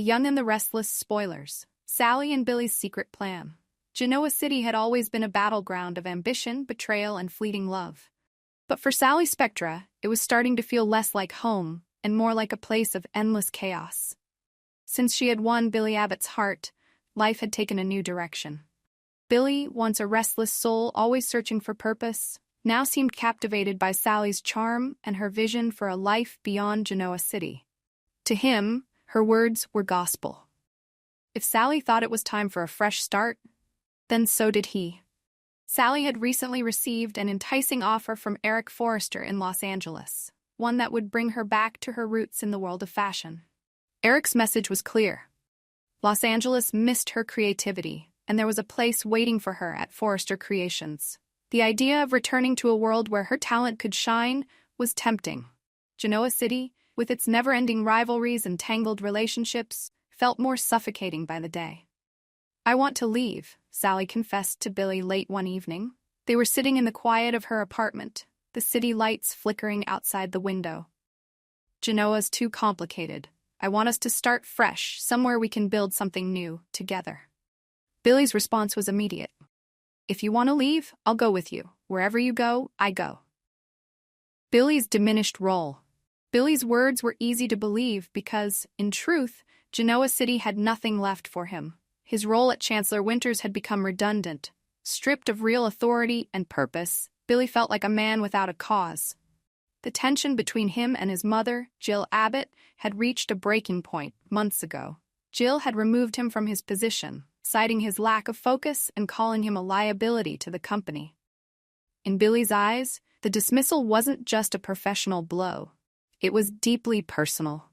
Young and the Restless spoilers. Sally and Billy's secret plan. Genoa City had always been a battleground of ambition, betrayal, and fleeting love. But for Sally Spectra, it was starting to feel less like home and more like a place of endless chaos. Since she had won Billy Abbott's heart, life had taken a new direction. Billy, once a restless soul always searching for purpose, now seemed captivated by Sally's charm and her vision for a life beyond Genoa City. To him, her words were gospel. If Sally thought it was time for a fresh start, then so did he. Sally had recently received an enticing offer from Eric Forrester in Los Angeles, one that would bring her back to her roots in the world of fashion. Eric's message was clear. Los Angeles missed her creativity, and there was a place waiting for her at Forrester Creations. The idea of returning to a world where her talent could shine was tempting. Genoa City, with its never-ending rivalries and tangled relationships, felt more suffocating by the day. "I want to leave," Sally confessed to Billy late one evening. They were sitting in the quiet of her apartment, the city lights flickering outside the window. "Genoa's too complicated. I want us to start fresh, somewhere we can build something new, together." Billy's response was immediate. "If you want to leave, I'll go with you. Wherever you go, I go." Billy's diminished role. Billy's words were easy to believe because, in truth, Genoa City had nothing left for him. His role at Chancellor Winters had become redundant. Stripped of real authority and purpose, Billy felt like a man without a cause. The tension between him and his mother, Jill Abbott, had reached a breaking point months ago. Jill had removed him from his position, citing his lack of focus and calling him a liability to the company. In Billy's eyes, the dismissal wasn't just a professional blow. It was deeply personal.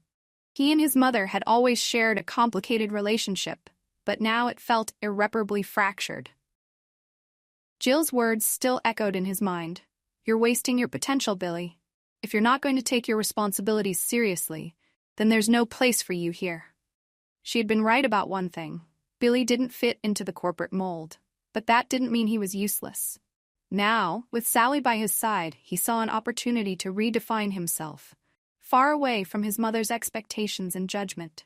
He and his mother had always shared a complicated relationship, but now it felt irreparably fractured. Jill's words still echoed in his mind. "You're wasting your potential, Billy. If you're not going to take your responsibilities seriously, then there's no place for you here." She had been right about one thing. Billy didn't fit into the corporate mold, but that didn't mean he was useless. Now, with Sally by his side, he saw an opportunity to redefine himself, far away from his mother's expectations and judgment.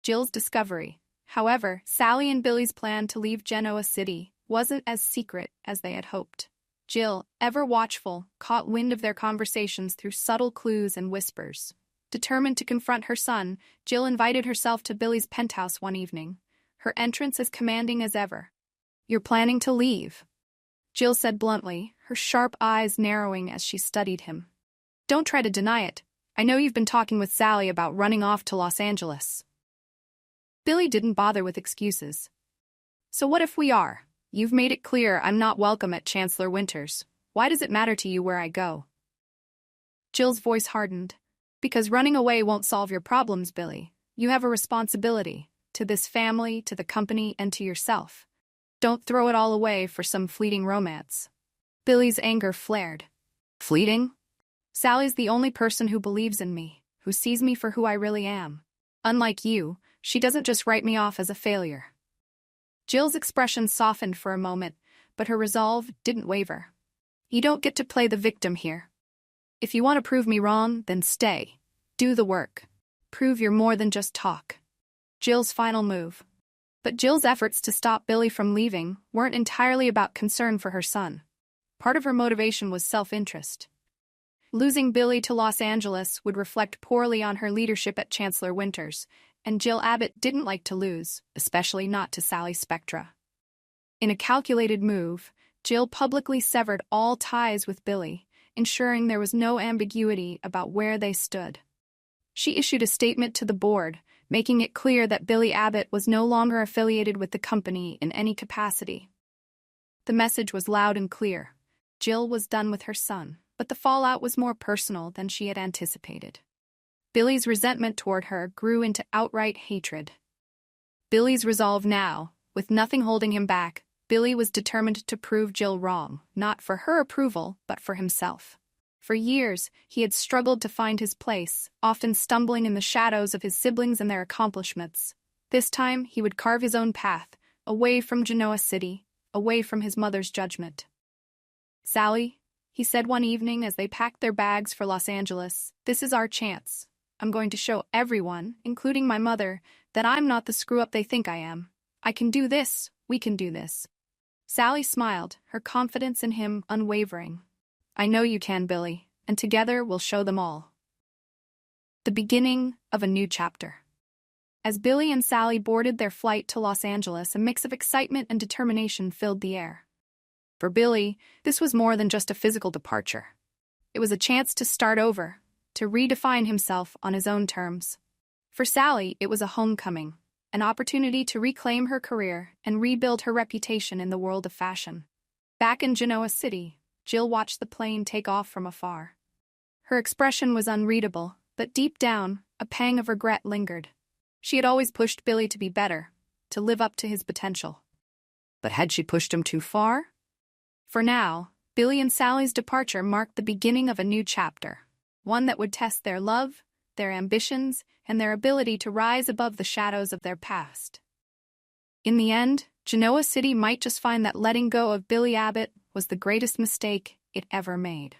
Jill's discovery. However, Sally and Billy's plan to leave Genoa City wasn't as secret as they had hoped. Jill, ever watchful, caught wind of their conversations through subtle clues and whispers. Determined to confront her son, Jill invited herself to Billy's penthouse one evening, her entrance as commanding as ever. "You're planning to leave," Jill said bluntly, her sharp eyes narrowing as she studied him. "Don't try to deny it. I know you've been talking with Sally about running off to Los Angeles." Billy didn't bother with excuses. "So what if we are? You've made it clear I'm not welcome at Chancellor Winters. Why does it matter to you where I go?" Jill's voice hardened. "Because running away won't solve your problems, Billy. You have a responsibility, to this family, to the company, and to yourself. Don't throw it all away for some fleeting romance." Billy's anger flared. "Fleeting? Sally's the only person who believes in me, who sees me for who I really am. Unlike you, she doesn't just write me off as a failure." Jill's expression softened for a moment, but her resolve didn't waver. "You don't get to play the victim here. If you want to prove me wrong, then stay. Do the work. Prove you're more than just talk." Jill's final move. But Jill's efforts to stop Billy from leaving weren't entirely about concern for her son. Part of her motivation was self-interest. Losing Billy to Los Angeles would reflect poorly on her leadership at Chancellor Winters, and Jill Abbott didn't like to lose, especially not to Sally Spectra. In a calculated move, Jill publicly severed all ties with Billy, ensuring there was no ambiguity about where they stood. She issued a statement to the board, making it clear that Billy Abbott was no longer affiliated with the company in any capacity. The message was loud and clear. Jill was done with her son, but the fallout was more personal than she had anticipated. Billy's resentment toward her grew into outright hatred. Billy's resolve now, with nothing holding him back, Billy was determined to prove Jill wrong, not for her approval, but for himself. For years, he had struggled to find his place, often stumbling in the shadows of his siblings and their accomplishments. This time, he would carve his own path, away from Genoa City, away from his mother's judgment. "Sally," he said one evening as they packed their bags for Los Angeles, "this is our chance. I'm going to show everyone, including my mother, that I'm not the screw-up they think I am. I can do this, we can do this. Sally smiled, her confidence in him unwavering. I know you can, Billy, and together we'll show them all. The beginning of a new chapter. As Billy and Sally boarded their flight to Los Angeles, a mix of excitement and determination filled the air. For Billy, this was more than just a physical departure. It was a chance to start over, to redefine himself on his own terms. For Sally, it was a homecoming, an opportunity to reclaim her career and rebuild her reputation in the world of fashion. Back in Genoa City, Jill watched the plane take off from afar. Her expression was unreadable, but deep down, a pang of regret lingered. She had always pushed Billy to be better, to live up to his potential. But had she pushed him too far? For now, Billy and Sally's departure marked the beginning of a new chapter, one that would test their love, their ambitions, and their ability to rise above the shadows of their past. In the end, Genoa City might just find that letting go of Billy Abbott was the greatest mistake it ever made.